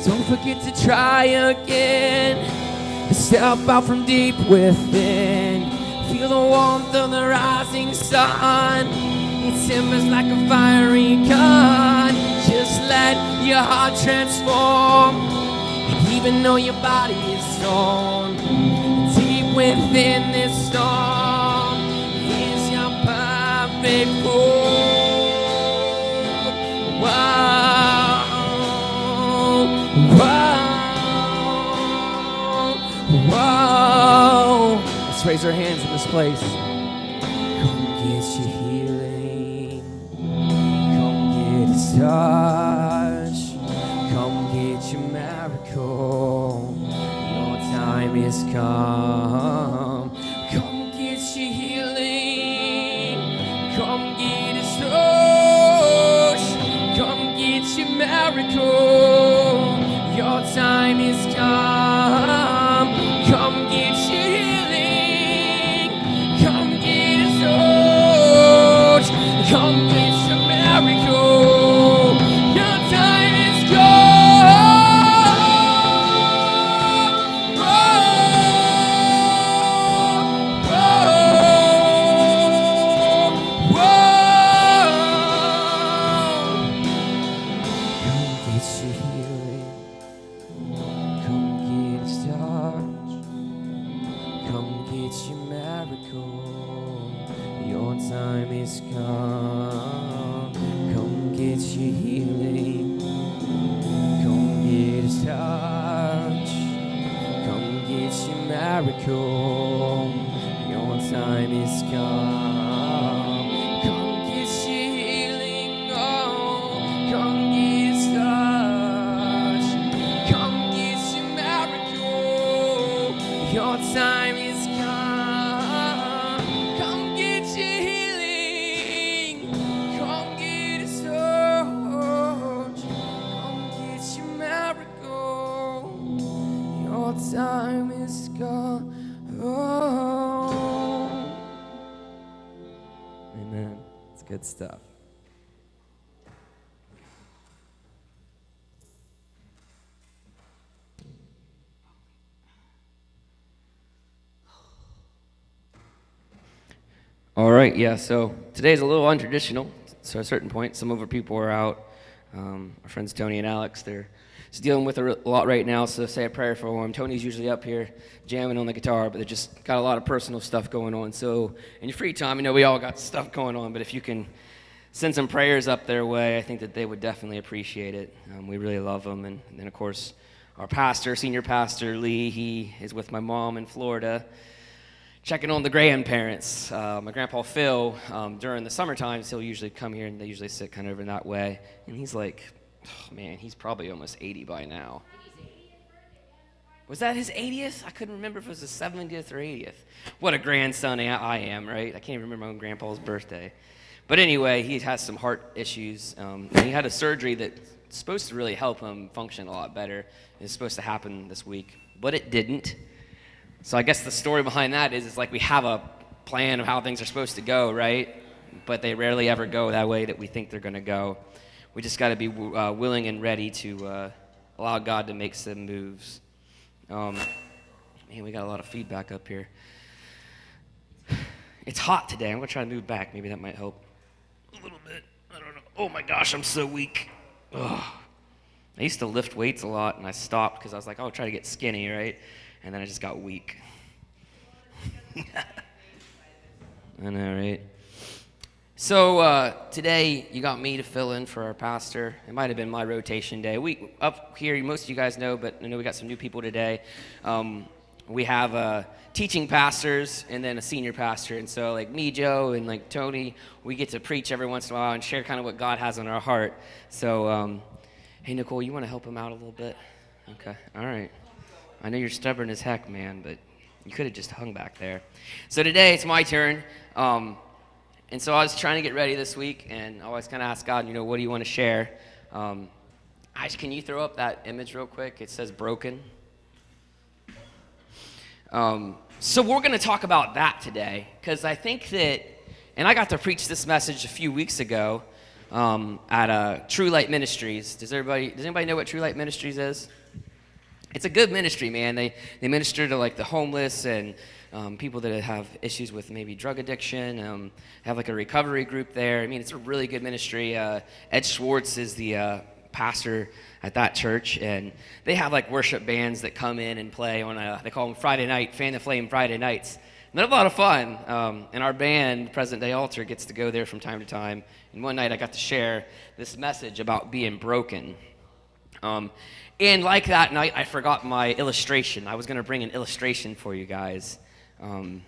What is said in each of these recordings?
Don't forget to try again. Step out from deep within. Feel the warmth of the rising sun. It simmers like a fiery gun. Just let your heart transform. And even though your body is torn, deep within this storm is your perfect form. Wow, wow, wow. Let's raise our hands in this place. Come get your healing. Come get a touch. Come get your miracle. Your time is come. Come get your healing. Come get a touch. Come get your miracle. Your time is come. Come get your healing. Come get a touch. Come get your miracle. Your time is come. Whoa, whoa, whoa. Come get your healing. Come get a touch. Come get your miracle. Your time is come. Come get your healing. Come get a touch. Come get your miracle. Your time is come. Come get your healing. Oh, come get a touch. Come get your miracle. Your time is come. Come get your healing. Come get a touch. Come get your miracle. Your time is come. Amen. It's good stuff. All right, yeah, so today's a little untraditional. So at a certain point, some of our people are out. Our friends Tony and Alex, they're just dealing with a lot right now, so say a prayer for them. Tony's usually up here jamming on the guitar, but they just got a lot of personal stuff going on. So in your free time, we all got stuff going on, but if you can send some prayers up their way, I think that they would definitely appreciate it. We really love them. And then, of course, our pastor, senior pastor, Lee, he is with my mom in Florida, checking on the grandparents. My grandpa Phil, during the summer times, he'll usually come here, and they usually sit kind of over in that way. And he's like, oh, man, he's probably almost 80 by now. Was that his 80th? I couldn't remember if it was his 70th or 80th. What a grandson I am, right? I can't even remember my own grandpa's birthday. But anyway, he has some heart issues. And he had a surgery that's supposed to really help him function a lot better. It's supposed to happen this week, but it didn't. So I guess the story behind that is like we have a plan of how things are supposed to go, right? But they rarely ever go that way that we think they're going to go. We just got to be willing and ready to allow God to make some moves. Man, we got a lot of feedback up here. It's hot today. I'm going to try to move back. Maybe that might help a little bit. I don't know. Oh my gosh, I'm so weak. Ugh. I used to lift weights a lot, and I stopped because I was like, I'll try to get skinny, right? And then I just got weak. I know, right? So today you got me to fill in for our pastor. It might have been my rotation day. We up here, most of you guys know, but I know we got some new people today. We have teaching pastors and then a senior pastor. And so like me, Joe, and like Tony, we get to preach every once in a while and share kind of what God has on our heart. So, hey, Nicole, you want to help him out a little bit? Okay, all right. I know you're stubborn as heck, man, but you could have just hung back there. So today it's my turn. And so I was trying to get ready this week, and I always kind of ask God, what do you want to share? Can you throw up that image real quick? It says broken. So we're going to talk about that today, because I think that, and I got to preach this message a few weeks ago, at True Light Ministries. Does anybody know what True Light Ministries is? It's a good ministry, man. They minister to like the homeless and people that have issues with maybe drug addiction. Have like a recovery group there. I mean, it's a really good ministry. Ed Schwartz is the pastor at that church, and they have like worship bands that come in and play on they call them Friday night, Fan the Flame Friday nights. And they're a lot of fun. And our band, Present Day Altar, gets to go there from time to time. And one night I got to share this message about being broken. And like that night, I forgot my illustration. I was going to bring an illustration for you guys. Do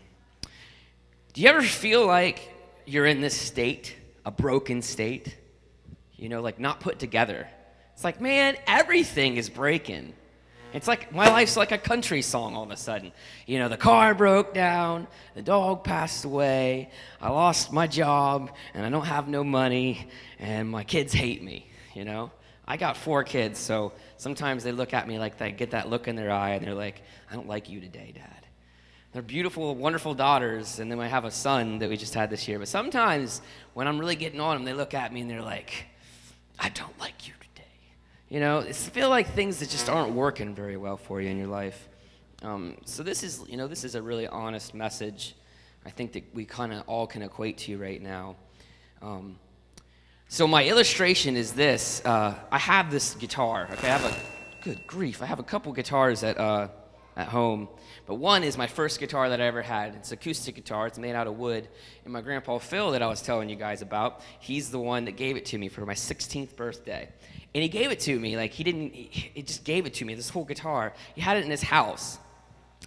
you ever feel like you're in this state, a broken state? You know, like not put together. It's like, man, everything is breaking. It's like my life's like a country song all of a sudden. You know, the car broke down, the dog passed away, I lost my job, and I don't have no money, and my kids hate me, you know? I got 4 kids, so sometimes they look at me like they get that look in their eye, and they're like, I don't like you today, Dad. They're beautiful, wonderful daughters, and then I have a son that we just had this year. But sometimes when I'm really getting on them, they look at me and they're like, I don't like you today. You know, it's feel like things that just aren't working very well for you in your life. So this is a really honest message. I think that we kind of all can equate to right now. So my illustration is this. I have this guitar. Okay, good grief. I have a couple guitars at home, but one is my first guitar that I ever had. It's an acoustic guitar. It's made out of wood. And my grandpa Phil that I was telling you guys about, he's the one that gave it to me for my 16th birthday. And he gave it to me like he just gave it to me. This whole guitar. He had it in his house.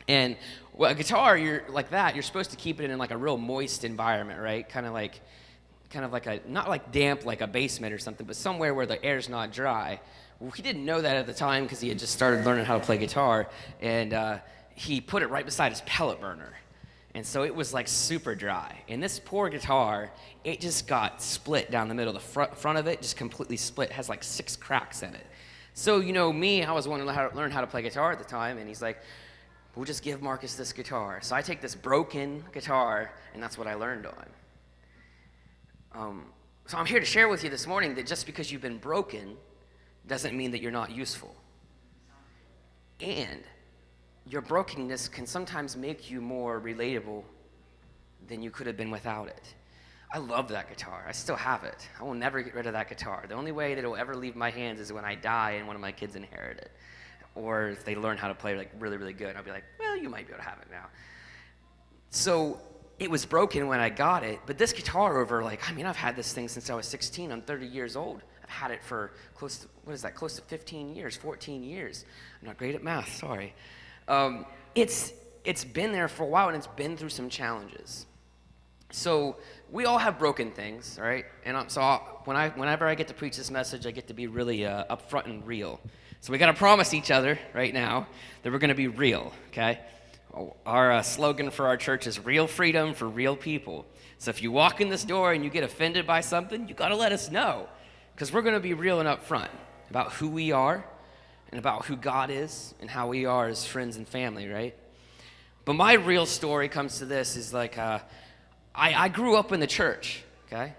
And a guitar, you're supposed to keep it in like a real moist environment, right? Kind of like not like damp like a basement or something, but somewhere where the air's not dry. Well, he didn't know that at the time because he had just started learning how to play guitar, and he put it right beside his pellet burner. And so it was like super dry. And this poor guitar, it just got split down the middle. The front of it just completely split. It has like 6 cracks in it. So, you know, I was wanting to learn how to play guitar at the time, and he's like, we'll just give Marcus this guitar. So I take this broken guitar, and that's what I learned on. So I'm here to share with you this morning that just because you've been broken doesn't mean that you're not useful. And your brokenness can sometimes make you more relatable than you could have been without it. I love that guitar. I still have it. I will never get rid of that guitar. The only way that it will ever leave my hands is when I die and one of my kids inherit it. Or if they learn how to play like really, really good, I'll be like, well, you might be able to have it now. So it was broken when I got it, but this guitar I've had this thing since I was 16. I'm 30 years old. I've had it for close to 15 years, 14 years. I'm not great at math, sorry. It's been there for a while, and it's been through some challenges. So we all have broken things, right? And whenever I get to preach this message, I get to be really upfront and real. So we got to promise each other right now that we're going to be real, okay? Our slogan for our church is real freedom for real people. So if you walk in this door and you get offended by something, you got to let us know, because we're going to be real and upfront about who we are and about who God is and how we are as friends and family, right? But my real story comes to this is like I grew up in the church, okay,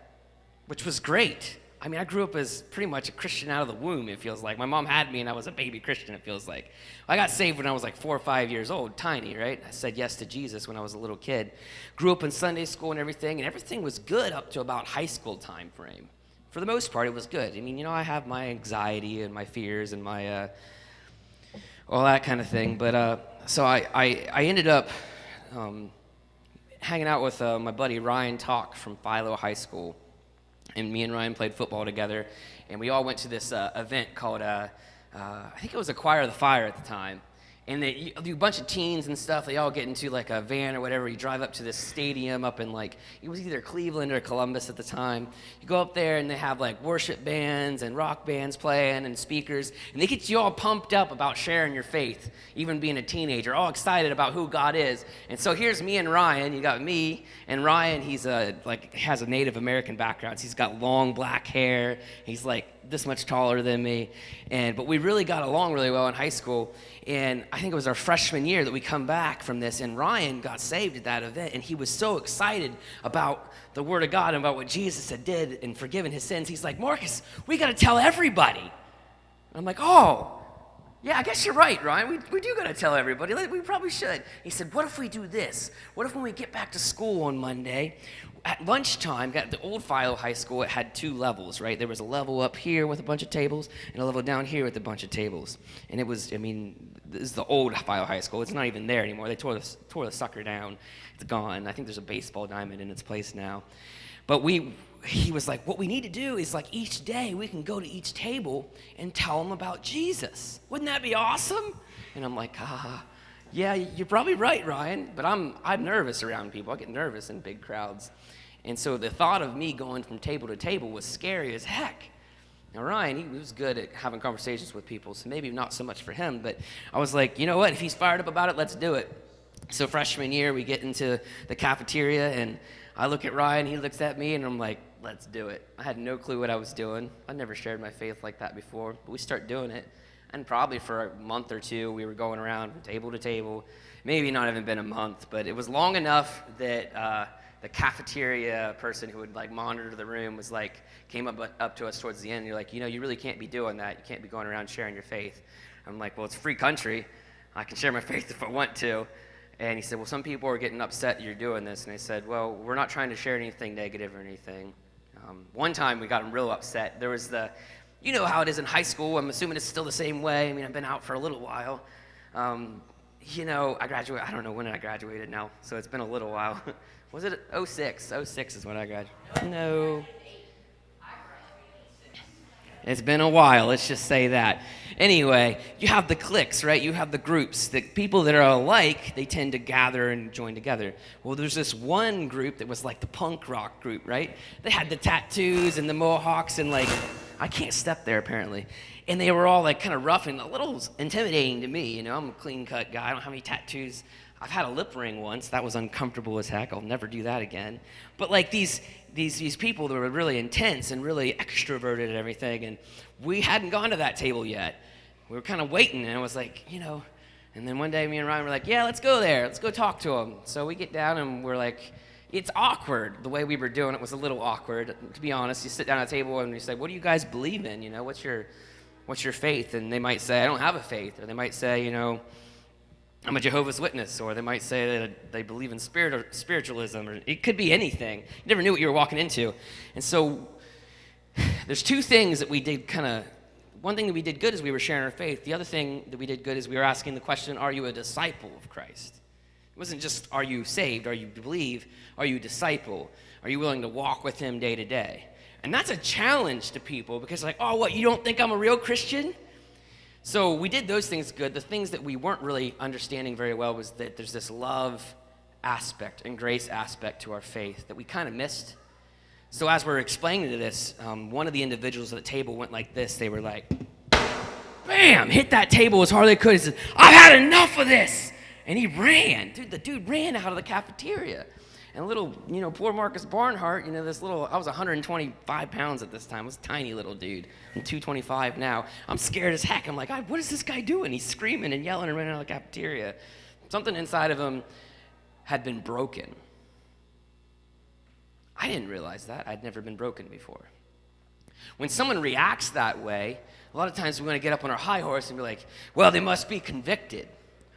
which was great. I mean, I grew up as pretty much a Christian out of the womb, it feels like. My mom had me, and I was a baby Christian, it feels like. I got saved when I was like 4 or 5 years old, tiny, right? I said yes to Jesus when I was a little kid. Grew up in Sunday school and everything was good up to about high school time frame. For the most part, it was good. I mean, you know, I have my anxiety and my fears and my all that kind of thing. But so I ended up hanging out with my buddy Ryan Talk from Philo High School. And me and Ryan played football together, and we all went to this event called, I think it was a Choir of the Fire at the time. And they do a bunch of teens and stuff. They all get into like a van or whatever. You drive up to this stadium up in like, it was either Cleveland or Columbus at the time. You go up there and they have like worship bands and rock bands playing and speakers. And they get you all pumped up about sharing your faith, even being a teenager, all excited about who God is. And so here's me and Ryan. You got me and Ryan. He's has a Native American background. So he's got long black hair. He's like this much taller than me. But we really got along really well in high school. And I think it was our freshman year that we come back from this, and Ryan got saved at that event, and he was so excited about the Word of God and about what Jesus had did and forgiven his sins. He's like, Marcus, we got to tell everybody. And I'm like, oh, yeah, I guess you're right, Ryan. We do got to tell everybody. We probably should. He said, what if we do this? What if when we get back to school on Monday, at lunchtime, at the old Philo High School, it had 2 levels, right? There was a level up here with a bunch of tables and a level down here with a bunch of tables. And it was, this is the old Philo High School. It's not even there anymore. They tore the sucker down. It's gone. I think there's a baseball diamond in its place now. But he was like, what we need to do is like each day we can go to each table and tell them about Jesus. Wouldn't that be awesome? And I'm like, yeah, you're probably right, Ryan. But I'm nervous around people. I get nervous in big crowds. And so the thought of me going from table to table was scary as heck. Now, Ryan, he was good at having conversations with people, so maybe not so much for him. But I was like, you know what? If he's fired up about it, let's do it. So freshman year, we get into the cafeteria, and I look at Ryan, he looks at me, and I'm like, let's do it. I had no clue what I was doing. I never shared my faith like that before, but we start doing it. And probably for a month or 2, we were going around from table to table. Maybe not even been a month, but it was long enough that the cafeteria person who would like monitor the room was like, came up to us towards the end, and you're like, you really can't be doing that. You can't be going around sharing your faith. I'm like, well, it's a free country. I can share my faith if I want to. And he said, well, some people are getting upset that you're doing this. And I said, well, we're not trying to share anything negative or anything. One time we got him real upset. There was you know how it is in high school. I'm assuming it's still the same way. I've been out for a little while. I graduated. I don't know when I graduated now, so it's been a little while. Was it 06? 06 is when I graduated. No. It's been a while, let's just say that. Anyway, you have the cliques, right? You have the groups. The people that are alike, they tend to gather and join together. Well, there's this one group that was like the punk rock group, right? They had the tattoos and the mohawks and like, I can't step there apparently. And they were all like kind of rough and a little intimidating to me, I'm a clean-cut guy. I don't have any tattoos. I've had a lip ring once. That was uncomfortable as heck. I'll never do that again. But like these people that were really intense and really extroverted and everything, and we hadn't gone to that table yet. We were kind of waiting, and it was like, and then one day me and Ryan were like, yeah, let's go there. Let's go talk to him. So we get down, and we're like, it's awkward. The way we were doing it was a little awkward, to be honest. You sit down at a table, and you say, what do you guys believe in? What's your faith? And they might say, I don't have a faith. Or they might say, I'm a Jehovah's Witness, or they might say that they believe in spiritualism, or it could be anything. You never knew what you were walking into. And so there's 2 things that we did one thing that we did good is we were sharing our faith. The other thing that we did good is we were asking the question, are you a disciple of Christ? It wasn't just, are you saved? Are you believe? Are you a disciple? Are you willing to walk with him day to day? And that's a challenge to people because like, oh, what, you don't think I'm a real Christian? So we did those things good. The things that we weren't really understanding very well was that there's this love aspect and grace aspect to our faith that we kind of missed. So as we're explaining to this, one of the individuals at the table went like this. They were like, bam, hit that table as hard as they could. He said, I've had enough of this. And he ran. The dude ran out of the cafeteria. And little, poor Marcus Barnhart, I was 125 pounds at this time. I was a tiny little dude. I'm 225 now. I'm scared as heck. I'm like, what is this guy doing? He's screaming and yelling and running out of the cafeteria. Something inside of him had been broken. I didn't realize that. I'd never been broken before. When someone reacts that way, a lot of times we want to get up on our high horse and be like, well, they must be convicted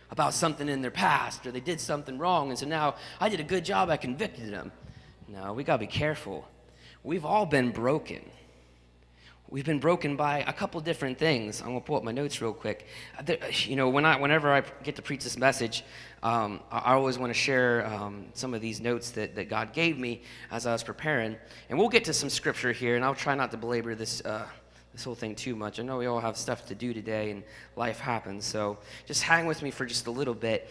about something in their past, or they did something wrong, and so now I did a good job, I convicted them. No, we gotta be careful. We've all been broken. We've been broken by a couple different things. I'm gonna pull up my notes real quick. Whenever I get to preach this message, I always want to share some of these notes that God gave me as I was preparing. And we'll get to some scripture here, and I'll try not to belabor this whole thing too much. I know we all have stuff to do today and life happens, so just hang with me for just a little bit.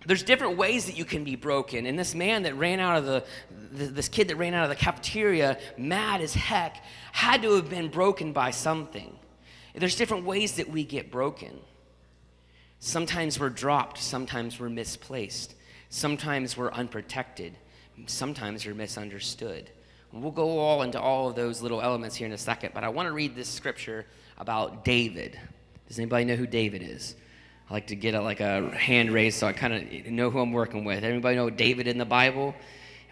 There's different ways that you can be broken, and this man that ran out of this kid that ran out of the cafeteria, mad as heck, had to have been broken by something. There's different ways that we get broken. Sometimes we're dropped, sometimes we're misplaced, sometimes we're unprotected, sometimes we're misunderstood. We'll go all into all of those little elements here in a second, but I want to read this scripture about David. Does anybody know who David is? I like to get a hand raised so I kind of know who I'm working with. Everybody know David in the Bible?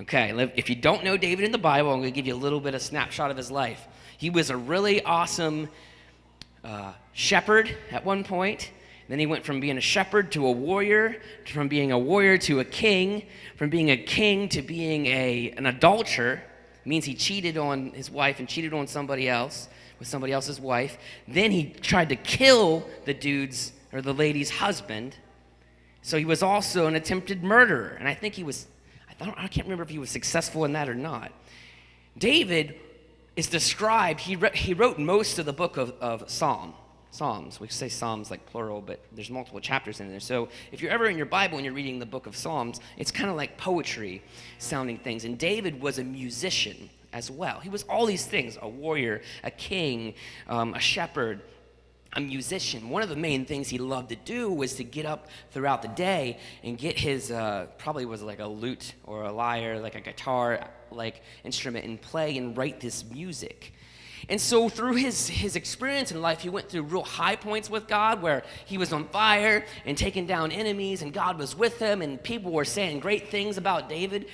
Okay, if you don't know David in the Bible, I'm going to give you a little bit of snapshot of his life. He was a really awesome shepherd at one point. Then he went from being a shepherd to a warrior, from being a warrior to a king, from being a king to being an adulterer. It means he cheated on his wife and cheated on somebody else with somebody else's wife. Then he tried to kill the dude's or the lady's husband. So he was also an attempted murderer. And I think I can't remember if he was successful in that or not. David is described, he wrote most of the book of Psalms. We say Psalms like plural, but there's multiple chapters in there. So if you're ever in your Bible and you're reading the book of Psalms, it's kind of like poetry sounding things. And David was a musician as well. He was all these things: a warrior, a king, a shepherd, a musician. One of the main things he loved to do was to get up throughout the day and get his, probably was like a lute or a lyre, like a guitar like instrument, and play and write this music. And so through his experience in life, he went through real high points with God where he was on fire and taking down enemies, and God was with him, and people were saying great things about David.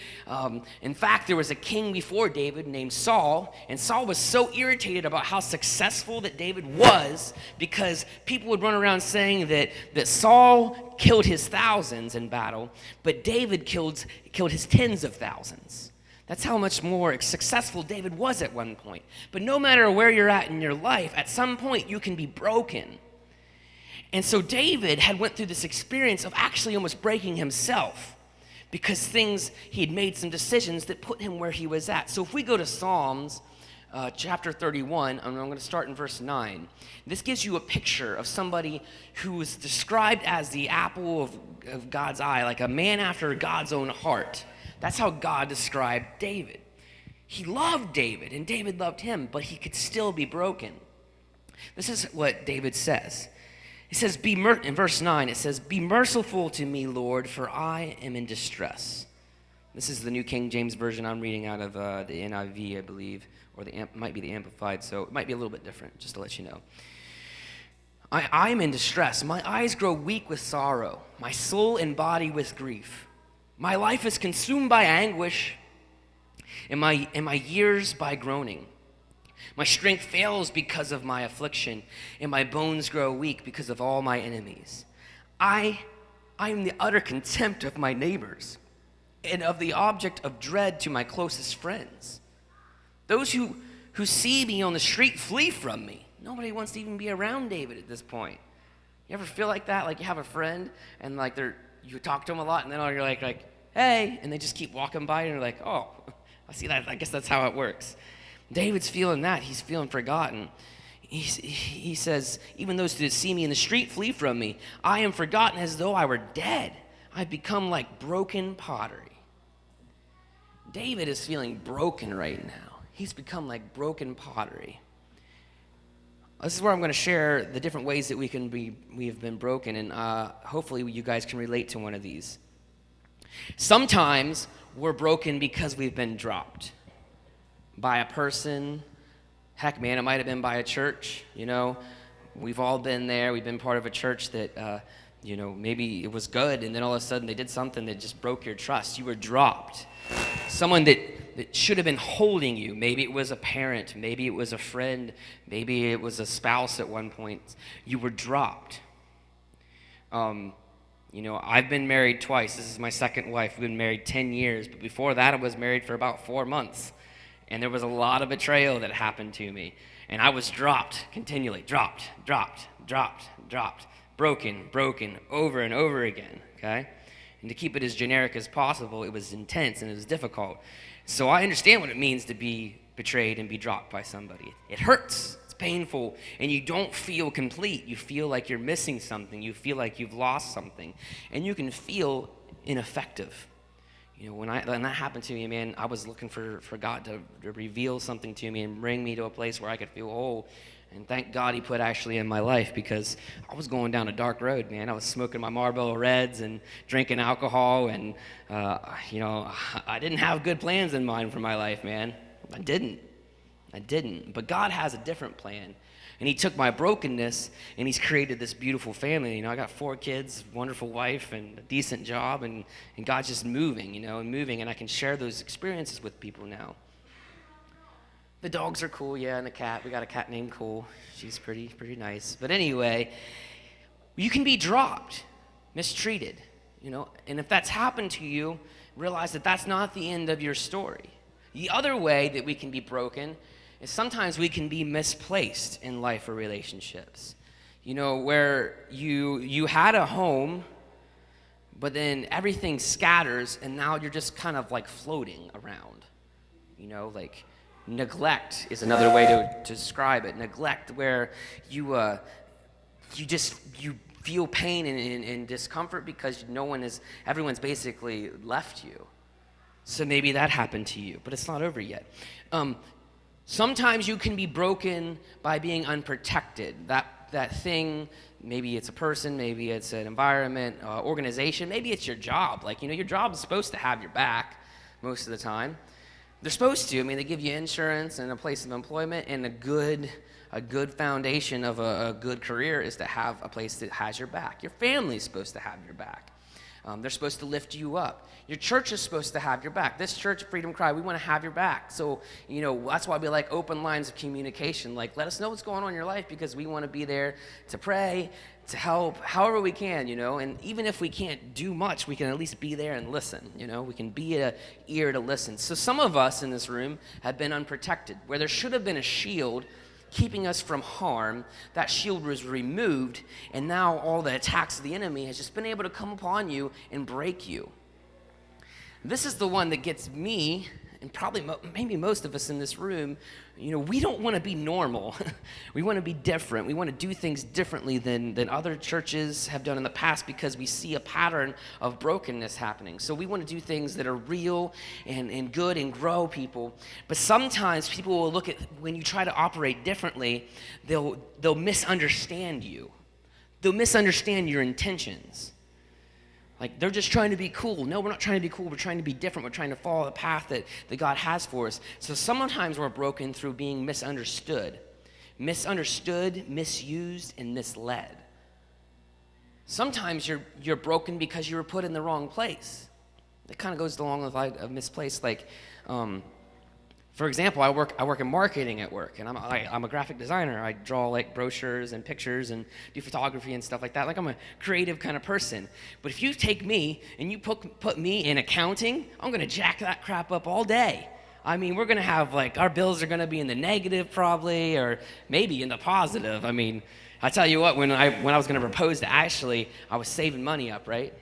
In fact, there was a king before David named Saul, and Saul was so irritated about how successful that David was because people would run around saying that Saul killed his thousands in battle, but David killed his tens of thousands. That's how much more successful David was at one point. But no matter where you're at in your life, at some point you can be broken. And so David had went through this experience of actually almost breaking himself because he had made some decisions that put him where he was at. So if we go to Psalms chapter 31, and I'm going to start in verse 9. This gives you a picture of somebody who is described as the apple of God's eye, like a man after God's own heart. That's how God described David. He loved David, and David loved him, but he could still be broken. This is what David says. He says, in verse 9, it says, "Be merciful to me, Lord, for I am in distress." This is the New King James Version I'm reading out of the NIV, I believe, or might be the Amplified, so it might be a little bit different, just to let you know. I am in distress. My eyes grow weak with sorrow, my soul and body with grief. My life is consumed by anguish, and my years by groaning. My strength fails because of my affliction, and my bones grow weak because of all my enemies. I am the utter contempt of my neighbors, and of the object of dread to my closest friends. Those who see me on the street flee from me. Nobody wants to even be around David at this point. You ever feel like that? Like you have a friend, and like you talk to them a lot, and then you're like, hey, and they just keep walking by, and you're like, oh, I see that. I guess that's how it works. David's feeling that. He's feeling forgotten. He says, even those who see me in the street flee from me. I am forgotten as though I were dead. I've become like broken pottery. David is feeling broken right now. He's become like broken pottery. This is where I'm going to share the different ways that we have been broken, and hopefully you guys can relate to one of these. Sometimes we're broken because we've been dropped by a person. Heck, man, it might have been by a church. We've all been there. We've been part of a church that, maybe it was good, and then all of a sudden they did something that just broke your trust. You were dropped. Someone that should have been holding you. Maybe it was a parent. Maybe it was a friend. Maybe it was a spouse at one point. You were dropped. I've been married twice. This is my second wife. We've been married 10 years. But before that, I was married for about 4 months. And there was a lot of betrayal that happened to me. And I was dropped continually. Dropped. Broken, over and over again, okay? And to keep it as generic as possible, it was intense and it was difficult. So I understand what it means to be betrayed and be dropped by somebody. It hurts. It's painful. And you don't feel complete. You feel like you're missing something. You feel like you've lost something. And you can feel ineffective. When that happened to me, man, I was looking for God to reveal something to me and bring me to a place where I could feel whole. And thank God he put Ashley in my life, because I was going down a dark road, man. I was smoking my Marlboro Reds and drinking alcohol, and, I didn't have good plans in mind for my life, man. I didn't. But God has a different plan. And he took my brokenness and he's created this beautiful family. You know, I got 4 kids, wonderful wife, and a decent job, and God's just moving, you know, and moving, and I can share those experiences with people now. The dogs are cool, yeah, and the cat. We got a cat named Cole. She's pretty nice. But anyway, you can be dropped, mistreated, you know, and if that's happened to you, realize that that's not the end of your story. The other way that we can be broken is sometimes we can be misplaced in life or relationships. You know, where you had a home, but then everything scatters, and now you're just kind of like floating around. You know, like neglect is another way to describe it. Neglect, where you feel pain and discomfort because everyone's basically left you. So maybe that happened to you, but it's not over yet. Sometimes you can be broken by being unprotected. That thing, maybe it's a person, maybe it's an environment, organization, maybe it's your job. Like, you know, your job is supposed to have your back most of the time. They're supposed to. I mean, they give you insurance and a place of employment, and a good foundation of a good career is to have a place that has your back. Your family's supposed to have your back. They're supposed to lift you up. Your church is supposed to have your back. This church, FreedomCRY, we want to have your back. So, you know, that's why we like open lines of communication. Like, let us know what's going on in your life, because we want to be there to pray, to help, however we can, you know. And even if we can't do much, we can at least be there and listen, you know. We can be an ear to listen. So some of us in this room have been unprotected, where there should have been a shield keeping us from harm. That shield was removed, and now all the attacks of the enemy has just been able to come upon you and break you. This is the one that gets me, and probably maybe most of us in this room. You know, we don't want to be normal. We want to be different. We want to do things differently than other churches have done in the past, because we see a pattern of brokenness happening. So we want to do things that are real and good and grow people. But sometimes people will look at, when you try to operate differently, they'll misunderstand you. They'll misunderstand your intentions. Like, they're just trying to be cool. No, we're not trying to be cool. We're trying to be different. We're trying to follow the path that God has for us. So sometimes we're broken through being misunderstood, misused, and misled. Sometimes you're broken because you were put in the wrong place. It kind of goes along with like a misplaced, like, for example, I work in marketing at work, and I'm a graphic designer. I draw like brochures and pictures and do photography and stuff like that. Like, I'm a creative kind of person. But if you take me and you put me in accounting, I'm gonna jack that crap up all day. I mean, we're gonna have, like, our bills are gonna be in the negative probably, or maybe in the positive. I mean, I tell you what, when I was gonna propose to Ashley, I was saving money up, right?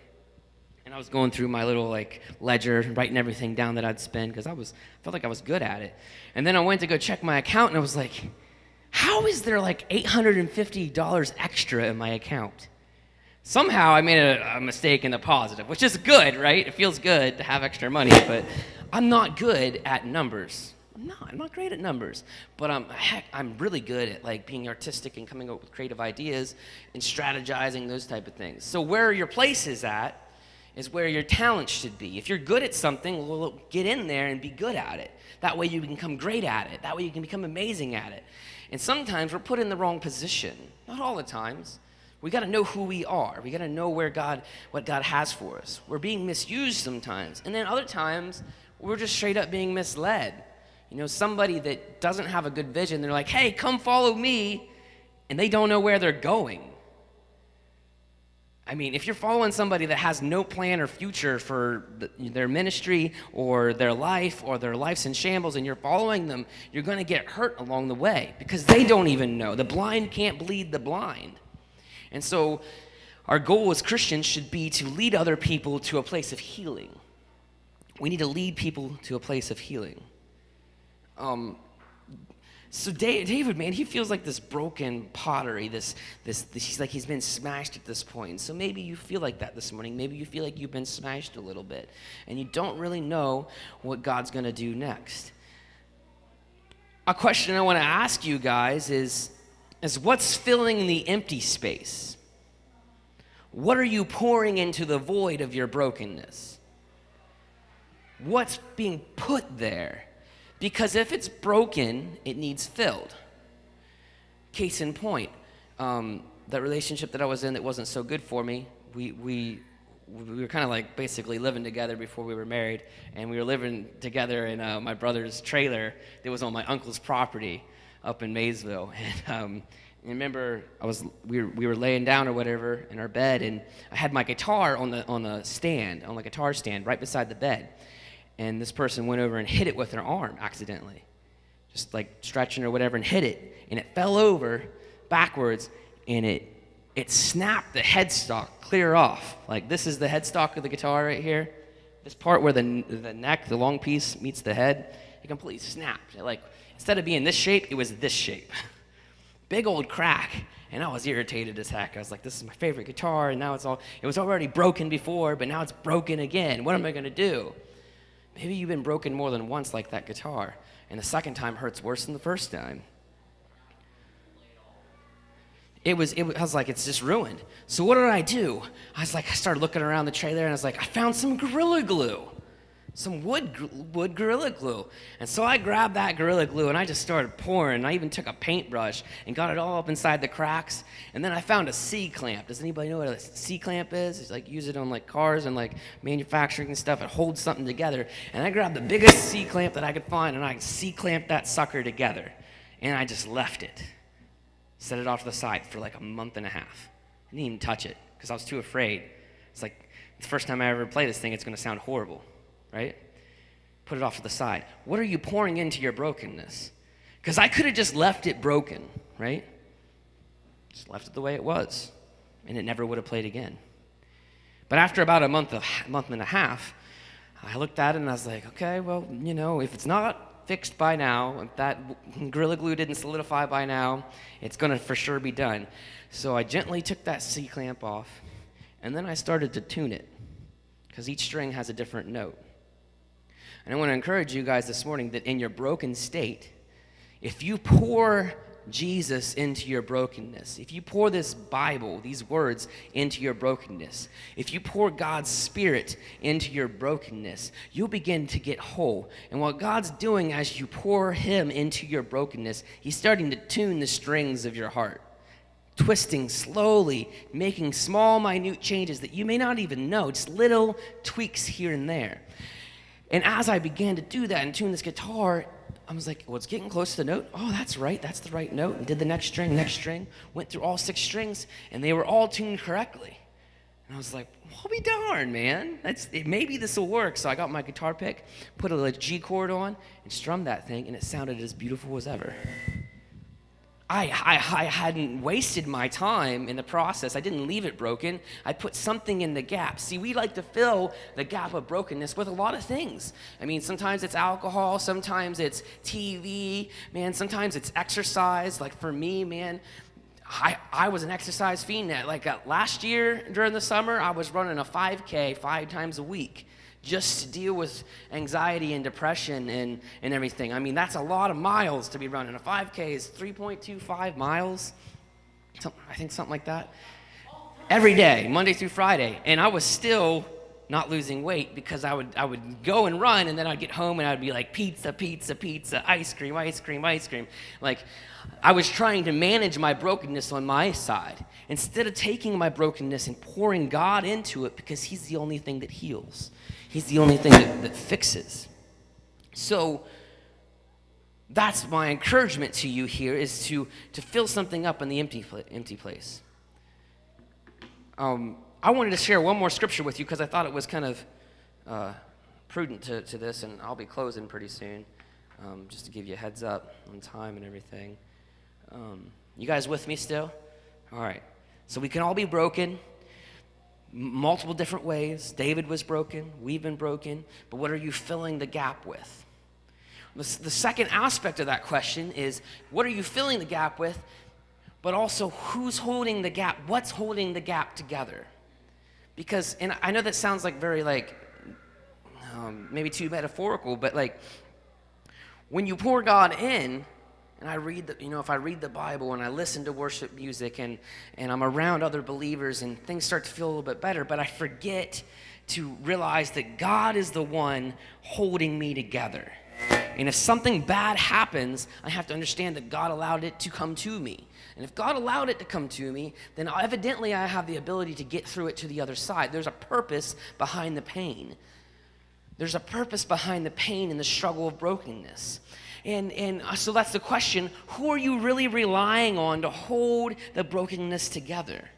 And I was going through my little, like, ledger, writing everything down that I'd spend, because I felt like I was good at it. And then I went to go check my account, and I was like, how is there like $850 extra in my account? Somehow I made a mistake in the positive, which is good, right? It feels good to have extra money, but I'm not good at numbers. I'm not great at numbers, but I'm really good at, like, being artistic and coming up with creative ideas and strategizing, those type of things. So where your place is at is where your talent should be. If you're good at something, well, get in there and be good at it. That way you can become great at it. That way you can become amazing at it. And sometimes we're put in the wrong position. Not all the times. We got to know who we are. We got to know what God has for us. We're being misused sometimes. And then other times, we're just straight up being misled. You know, somebody that doesn't have a good vision, they're like, hey, come follow me, and they don't know where they're going. I mean, if you're following somebody that has no plan or future for their ministry or their life, or their life's in shambles, and you're following them, you're going to get hurt along the way, because they don't even know. The blind can't bleed the blind. And so our goal as Christians should be to lead other people to a place of healing. We need to lead people to a place of healing. So David, man, he feels like this broken pottery. He's like he's been smashed at this point. So maybe you feel like that this morning. Maybe you feel like you've been smashed a little bit, and you don't really know what God's going to do next. A question I want to ask you guys is what's filling the empty space? What are you pouring into the void of your brokenness? What's being put there? Because if it's broken, it needs filled. case in point, that relationship that I was in that wasn't so good for me, we were kind of like basically living together before we were married, and we were living together in my brother's trailer that was on my uncle's property up in Maysville. And I remember we were laying down or whatever in our bed, and I had my guitar on the guitar stand right beside the bed, and this person went over and hit it with their arm accidentally, just like stretching or whatever, and hit it, and it fell over backwards, and it snapped the headstock clear off. Like, this is the headstock of the guitar right here. This part where the neck, the long piece, meets the head, it completely snapped. Like, instead of being this shape, it was this shape. Big old crack. And I was irritated as heck. I was like, this is my favorite guitar, and now it was already broken before, but now it's broken again. What am I going to do? Maybe you've been broken more than once like that guitar, and the second time hurts worse than the first time. I was like, it's just ruined. So what did I do? I started looking around the trailer, and I was like, I found some Gorilla Glue, some wood Gorilla Glue. And so I grabbed that Gorilla Glue, and I just started pouring. I even took a paintbrush and got it all up inside the cracks. And then I found a C-clamp. Does anybody know what a C-clamp is? It's like, use it on like cars and like manufacturing and stuff. It holds something together. And I grabbed the biggest C-clamp that I could find, and I C-clamped that sucker together. And I just left it. Set it off to the side for like a month and a half. I didn't even touch it because I was too afraid. It's like, the first time I ever play this thing, it's going to sound horrible, right? Put it off to the side. What are you pouring into your brokenness? Because I could have just left it broken, right? Just left it the way it was, and it never would have played again. But after about a month and a half, I looked at it and I was like, okay, well, if it's not fixed by now, if that Gorilla Glue didn't solidify by now, it's going to for sure be done. So I gently took that C-clamp off, and then I started to tune it, because each string has a different note. And I want to encourage you guys this morning that in your broken state, if you pour Jesus into your brokenness, if you pour this Bible, these words, into your brokenness, if you pour God's Spirit into your brokenness, you'll begin to get whole. And what God's doing as you pour Him into your brokenness, He's starting to tune the strings of your heart, twisting slowly, making small, minute changes that you may not even know, just little tweaks here and there. And as I began to do that and tune this guitar, I was like, well, it's getting close to the note. Oh, that's right. That's the right note. And did the next string, went through all 6 strings, and they were all tuned correctly. And I was like, well, I'll be darned, man. Maybe this will work. So I got my guitar pick, put a G chord on, and strummed that thing, and it sounded as beautiful as ever. I hadn't wasted my time in the process. I didn't leave it broken. I put something in the gap. See, we like to fill the gap of brokenness with a lot of things. I mean, sometimes it's alcohol, sometimes it's TV, man, sometimes it's exercise. Like for me, man, I was an exercise fiend. Last year during the summer, I was running a 5K 5 times a week, just to deal with anxiety and depression and everything. I mean, that's a lot of miles to be running. A 5K is 3.25 miles, I think something like that, every day, Monday through Friday. And I was still not losing weight because I would go and run, and then I'd get home and I'd be like, pizza, pizza, pizza, ice cream, ice cream, ice cream. Like, I was trying to manage my brokenness on my side instead of taking my brokenness and pouring God into it, because He's the only thing that heals. He's the only thing that fixes. So that's my encouragement to you here, is to fill something up in the empty place. I wanted to share one more scripture with you because I thought it was kind of prudent to this, and I'll be closing pretty soon, just to give you a heads up on time and everything. You guys with me still? All right. So we can all be broken. Multiple different ways. David was broken. We've been broken. But what are you filling the gap with? The second aspect of that question is, what are you filling the gap with? But also, who's holding the gap? What's holding the gap together? Because, and I know that sounds like very maybe too metaphorical, but when you pour God in, and I read if I read the Bible and I listen to worship music and I'm around other believers and things start to feel a little bit better, but I forget to realize that God is the one holding me together. And if something bad happens, I have to understand that God allowed it to come to me. And if God allowed it to come to me, then evidently I have the ability to get through it to the other side. There's a purpose behind the pain. There's a purpose behind the pain and the struggle of brokenness. And so that's the question. Who are you really relying on to hold the brokenness together?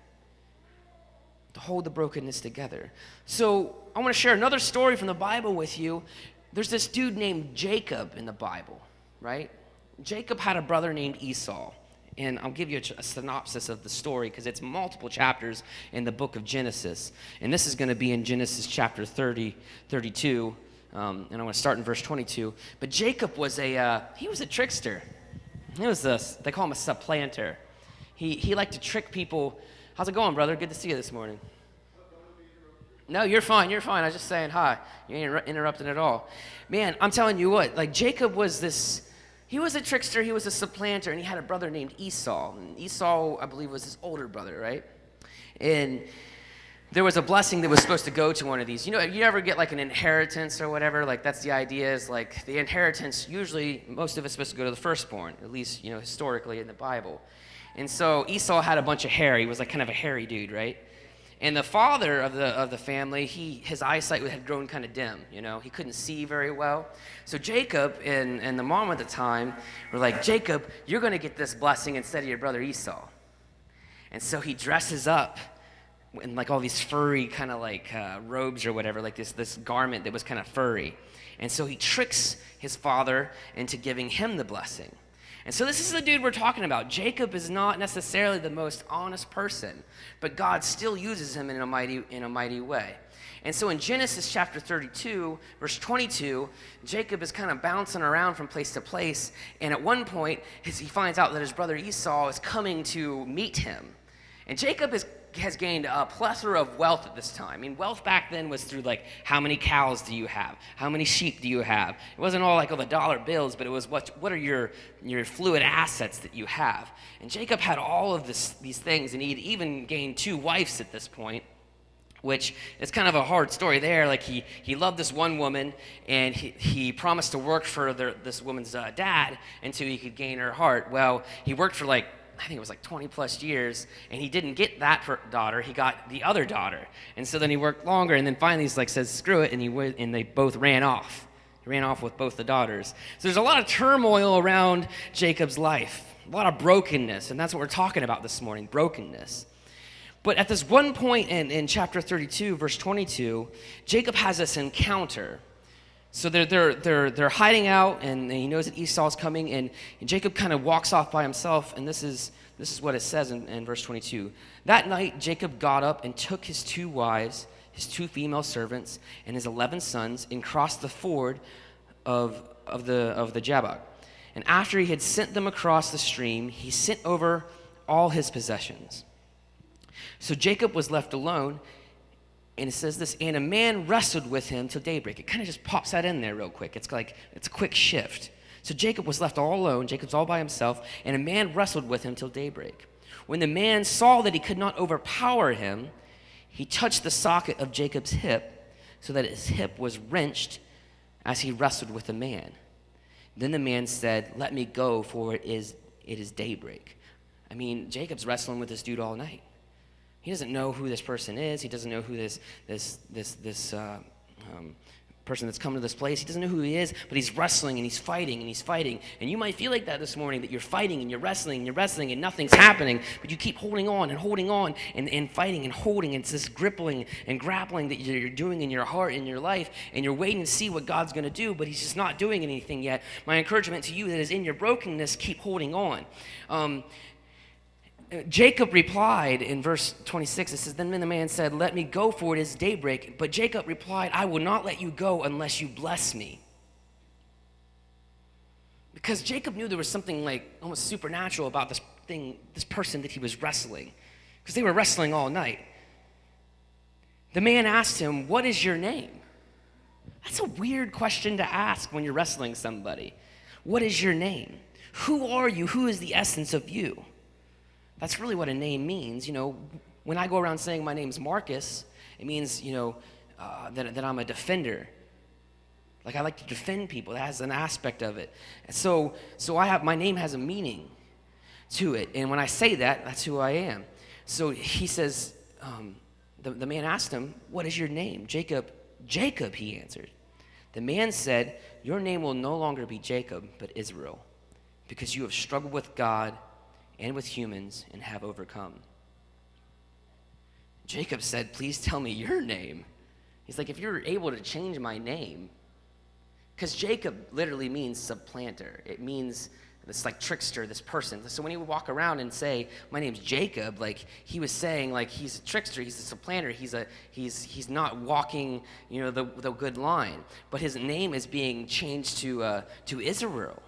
To hold the brokenness together. So I want to share another story from the Bible with you. There's this dude named Jacob in the Bible, right? Jacob had a brother named Esau. And I'll give you a synopsis of the story because it's multiple chapters in the book of Genesis. And this is going to be in Genesis chapter 30, 32. And I'm going to start in verse 22. But Jacob was he was a trickster. They call him a supplanter. He liked to trick people. How's it going, brother? Good to see you this morning. No, you're fine. I was just saying hi. You ain't interrupting at all. Man, I'm telling you what, like Jacob was he was a trickster, he was a supplanter, and he had a brother named Esau. And Esau, I believe, was his older brother, right? And there was a blessing that was supposed to go to one of these. You know, you ever get like an inheritance or whatever? Like that's the idea is like the inheritance, usually most of it's supposed to go to the firstborn, at least, you know, historically in the Bible. And so Esau had a bunch of hair. He was like kind of a hairy dude, right? And the father of the family, his eyesight had grown kind of dim, you know. He couldn't see very well. So Jacob and the mom at the time were like, Jacob, you're going to get this blessing instead of your brother Esau. And so he dresses up in like all these furry kind of like robes or whatever, like this garment that was kind of furry. And so he tricks his father into giving him the blessing. And so this is the dude we're talking about. Jacob is not necessarily the most honest person, but God still uses him in a mighty way. And so in Genesis chapter 32, verse 22, Jacob is kind of bouncing around from place to place, and at one point, he finds out that his brother Esau is coming to meet him. And Jacob has gained a plethora of wealth at this time. I mean, wealth back then was through like, how many cows do you have? How many sheep do you have? It wasn't all like all the dollar bills, but it was what are your fluid assets that you have? And Jacob had all of these things, and he'd even gained 2 wives at this point, which is kind of a hard story there. Like he loved this one woman, and he promised to work for this woman's dad until he could gain her heart. Well, he worked for I think it was like 20 plus years, and he didn't get that daughter. He got the other daughter. And so then he worked longer, and then finally he's like, says, screw it, and they both ran off. He ran off with both the daughters. So there's a lot of turmoil around Jacob's life, a lot of brokenness, and that's what we're talking about this morning, brokenness. But at this one point in chapter 32, verse 22, Jacob has this encounter. So they're hiding out, and he knows that Esau's coming, and Jacob kind of walks off by himself, and this is what it says in verse 22. That night Jacob got up and took his 2 wives, his 2 female servants, and his 11 sons, and crossed the ford of the Jabbok. And after he had sent them across the stream, he sent over all his possessions. So Jacob was left alone. And it says this, and a man wrestled with him till daybreak. It kind of just pops that in there real quick. It's a quick shift. So Jacob was left all alone. Jacob's all by himself. And a man wrestled with him till daybreak. When the man saw that he could not overpower him, he touched the socket of Jacob's hip so that his hip was wrenched as he wrestled with the man. Then the man said, let me go, for it is daybreak. I mean, Jacob's wrestling with this dude all night. He doesn't know who this person is. He doesn't know who this person that's come to this place. He doesn't know who he is, but he's wrestling and he's fighting and he's fighting. And you might feel like that this morning, that you're fighting and you're wrestling and you're wrestling and nothing's happening, but you keep holding on and fighting and holding. And it's this gripping and grappling that you're doing in your heart, in your life, and you're waiting to see what God's going to do, but he's just not doing anything yet. My encouragement to you that is in your brokenness, keep holding on. Jacob replied in verse 26, it says, then the man said, let me go, for it is daybreak. But Jacob replied, I will not let you go unless you bless me. Because Jacob knew there was something like almost supernatural about this person that he was wrestling. Because they were wrestling all night. The man asked him, what is your name? That's a weird question to ask when you're wrestling somebody. What is your name? Who are you? Who is the essence of you? That's really what a name means. You know, when I go around saying my name's Marcus, it means, that I'm a defender. Like, I like to defend people. That has an aspect of it. So my name has a meaning to it. And when I say that, that's who I am. So he says, the man asked him, "What is your name?" "Jacob." "Jacob," he answered. The man said, "Your name will no longer be Jacob, but Israel, because you have struggled with God and with humans and have overcome." Jacob said, "Please tell me your name." He's like, if you're able to change my name, because Jacob literally means supplanter. It means this like trickster, this person. So when he would walk around and say, "My name's Jacob," like he was saying like he's a trickster, he's a supplanter, he's not walking, the good line. But his name is being changed to Israel.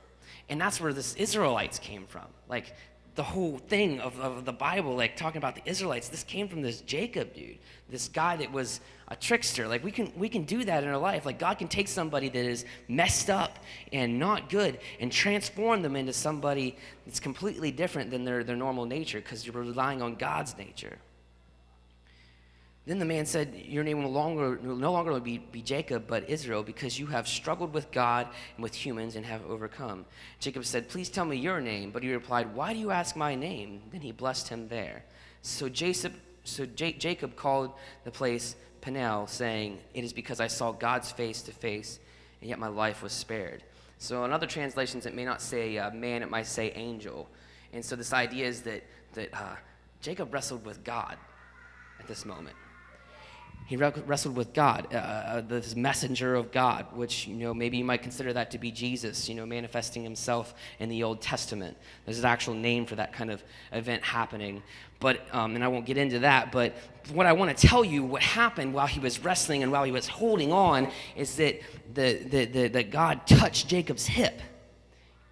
And that's where this Israelites came from. Like the whole thing of the Bible, like talking about the Israelites, this came from this Jacob dude, this guy that was a trickster. Like we can do that in our life. Like God can take somebody that is messed up and not good and transform them into somebody that's completely different than their normal nature, because you're relying on God's nature. Then the man said, "Your name will no longer be Jacob, but Israel, because you have struggled with God and with humans and have overcome." Jacob said, "Please tell me your name." But he replied, "Why do you ask my name?" Then he blessed him there. So Jacob called the place Peniel, saying, "It is because I saw God's face to face, and yet my life was spared." So in other translations, it may not say man, it might say angel. And so this idea is that Jacob wrestled with God at this moment. He wrestled with God, this messenger of God, which, maybe you might consider that to be Jesus, manifesting himself in the Old Testament. There's an actual name for that kind of event happening. But, and I won't get into that, but what I want to tell you, what happened while he was wrestling and while he was holding on, is that that God touched Jacob's hip,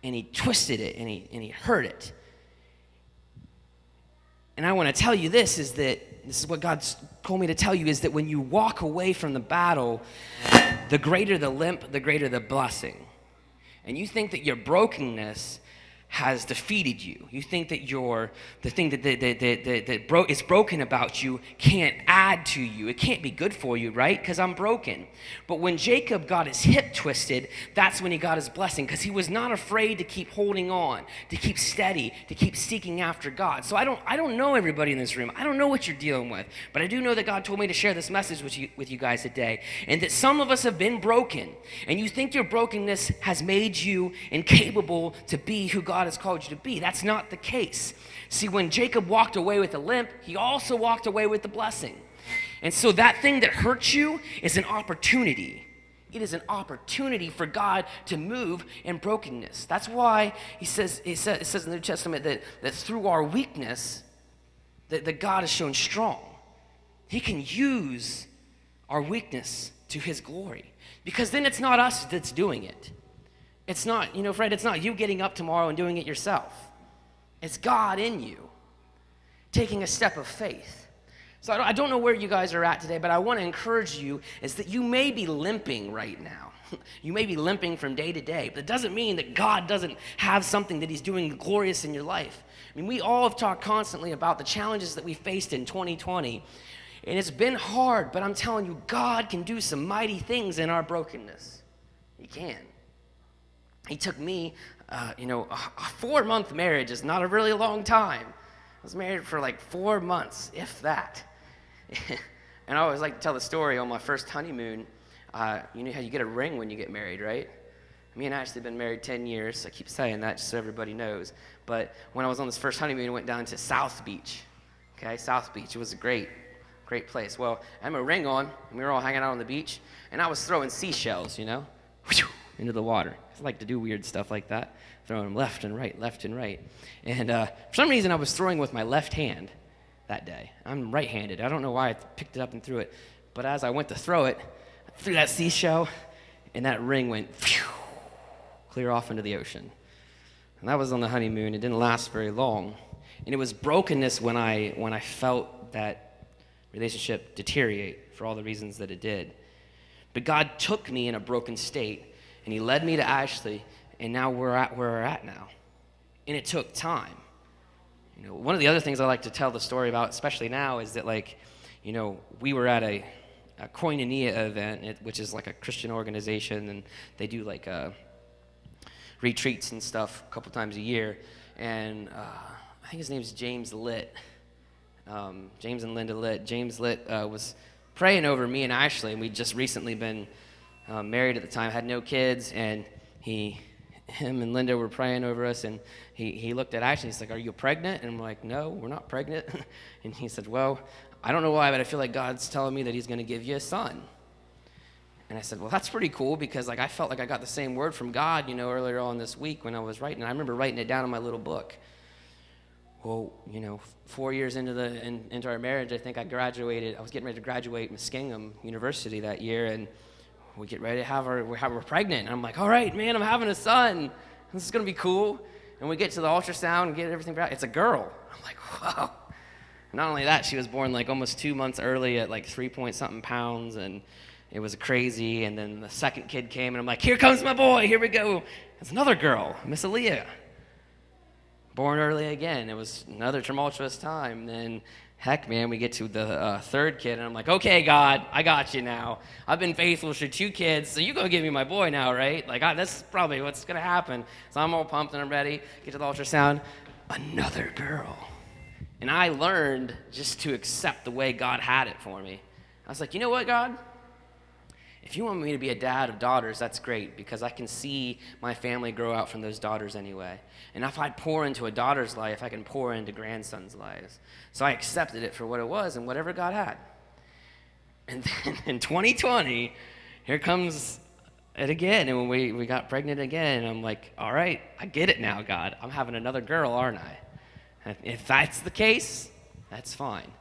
and he twisted it, and he hurt it. And I want to tell you this is what God's told me to tell you, is that when you walk away from the battle, the greater the limp, the greater the blessing. And you think that your brokenness has defeated you. You think that the thing that is broken about you can't add to you. It can't be good for you, right? Because I'm broken. But when Jacob got his hip twisted, that's when he got his blessing, because he was not afraid to keep holding on, to keep steady, to keep seeking after God. So I don't know everybody in this room. I don't know what you're dealing with, but I do know that God told me to share this message with you guys today, and that some of us have been broken, and you think your brokenness has made you incapable to be who God has called you to be. That's not the case. See, when Jacob walked away with a limp, he also walked away with the blessing. And so that thing that hurts you is an opportunity. It is an opportunity for God to move in brokenness. That's why it says in the New Testament that through our weakness, that God is shown strong. He can use our weakness to his glory, because then it's not us that's doing it. It's not, Fred, it's not you getting up tomorrow and doing it yourself. It's God in you taking a step of faith. So I don't know where you guys are at today, but I want to encourage you is that you may be limping right now. You may be limping from day to day, but it doesn't mean that God doesn't have something that he's doing glorious in your life. I mean, we all have talked constantly about the challenges that we faced in 2020, and it's been hard, but I'm telling you, God can do some mighty things in our brokenness. He can. He took me, a 4-month marriage is not a really long time. I was married for like 4 months, if that. And I always like to tell the story on my first honeymoon. You know how you get a ring when you get married, right? Me and Ashley have been married 10 years. I keep saying that just so everybody knows. But when I was on this first honeymoon, I went down to South Beach. Okay, South Beach. It was a great place. Well, I had my ring on, and we were all hanging out on the beach, and I was throwing seashells, into the water. I like to do weird stuff like that, throwing them left and right. And for some reason, I was throwing with my left hand that day. I'm right-handed. I don't know why I picked it up and threw it, but as I went to throw it, I threw that seashell, and that ring went clear off into the ocean. And that was on the honeymoon. It didn't last very long, and it was brokenness when I felt that relationship deteriorate for all the reasons that it did. But God took me in a broken state, and he led me to Ashley, and now we're at where we're at now. And it took time. One of the other things I like to tell the story about, especially now, is that we were at a a Koinonia event, which is like a Christian organization, and they do like retreats and stuff a couple times a year. And I think his name's James Litt. James and Linda Litt. James Litt was praying over me and Ashley, and we'd just recently been married at the time, had no kids, and him and Linda were praying over us, and he looked at Ashley, he's like, "Are you pregnant?" And I'm like, "No, we're not pregnant." And he said, "Well, I don't know why, but I feel like God's telling me that he's going to give you a son." And I said, "Well, that's pretty cool, because like I felt like I got the same word from God, earlier on this week when I was writing. I remember writing it down in my little book." Well, 4 years into our marriage, I think I was getting ready to graduate Muskingum University that year, and we get ready to we're pregnant. And I'm like, "All right, man, I'm having a son. This is going to be cool." And we get to the ultrasound and get everything back. It's a girl. I'm like, "Whoa." Not only that, she was born like almost 2 months early at like 3-point-something pounds, and it was crazy. And then the second kid came, and I'm like, "Here comes my boy. Here we go." It's another girl, Miss Aaliyah. Born early again. It was another tumultuous time. Then, heck, man, we get to the third kid, and I'm like, "Okay, God, I got you now. I've been faithful for 2 kids, so you're going to give me my boy now, right? Like, that's probably what's going to happen." So I'm all pumped, and I'm ready. Get to the ultrasound. Another girl. And I learned just to accept the way God had it for me. I was like, "You know what, God? If you want me to be a dad of daughters, that's great, because I can see my family grow out from those daughters anyway. And if I pour into a daughter's life, I can pour into grandsons' lives." So I accepted it for what it was and whatever God had. And then in 2020, here comes it again, and when we got pregnant again, I'm like, "All right, I get it now, God. I'm having another girl, aren't I?" And if that's the case, that's fine.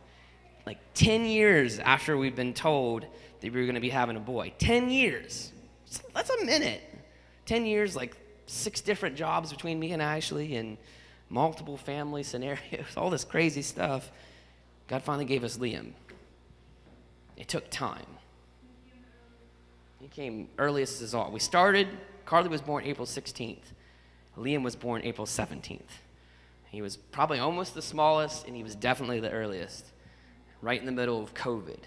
Like 10 years after we've been told that we were going to be having a boy. 10 years. That's a minute. 10 years, like 6 different jobs between me and Ashley, and multiple family scenarios, all this crazy stuff. God finally gave us Liam. It took time. He came earliest as all. Carly was born April 16th. Liam was born April 17th. He was probably almost the smallest, and he was definitely the earliest, right in the middle of COVID.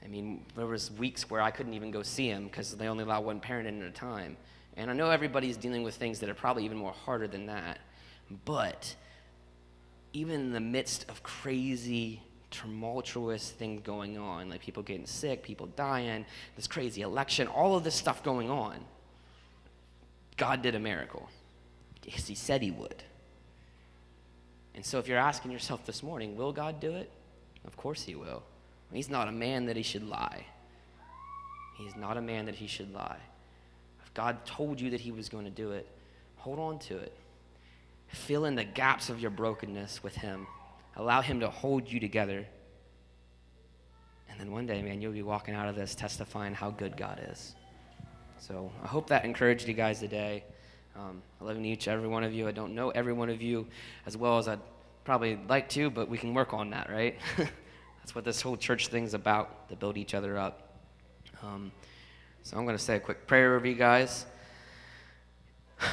I mean, there was weeks where I couldn't even go see him because they only allow one parent in at a time. And I know everybody's dealing with things that are probably even more harder than that. But even in the midst of crazy, tumultuous things going on, like people getting sick, people dying, this crazy election, all of this stuff going on, God did a miracle, because he said he would. And so if you're asking yourself this morning, will God do it? Of course he will. He's not a man that he should lie. He's not a man that he should lie. If God told you that he was going to do it, hold on to it. Fill in the gaps of your brokenness with him. Allow him to hold you together. And then one day, man, you'll be walking out of this testifying how good God is. So I hope that encouraged you guys today. I love each every one of you. I don't know every one of you as well as I'd probably like to, but we can work on that, right? That's what this whole church thing's about, to build each other up. So I'm going to say a quick prayer over you guys.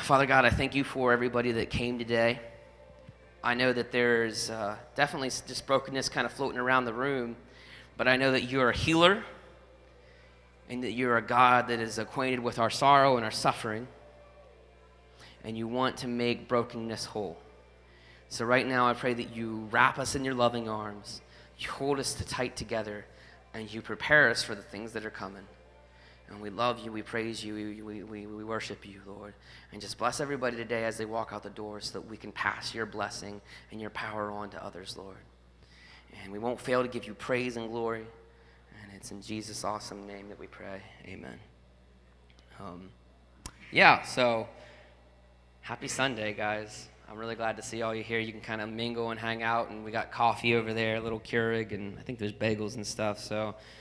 Father God, I thank you for everybody that came today. I know that there's definitely just brokenness kind of floating around the room, but I know that you're a healer, and that you're a God that is acquainted with our sorrow and our suffering, and you want to make brokenness whole. So right now I pray that you wrap us in your loving arms, you hold us tight together, and you prepare us for the things that are coming. And we love you, we praise you, we worship you, Lord. And just bless everybody today as they walk out the door, so that we can pass your blessing and your power on to others, Lord. And we won't fail to give you praise and glory. And it's in Jesus' awesome name that we pray. Amen. So happy Sunday, guys. I'm really glad to see all you here. You can kind of mingle and hang out, and we got coffee over there, a little Keurig, and I think there's bagels and stuff. So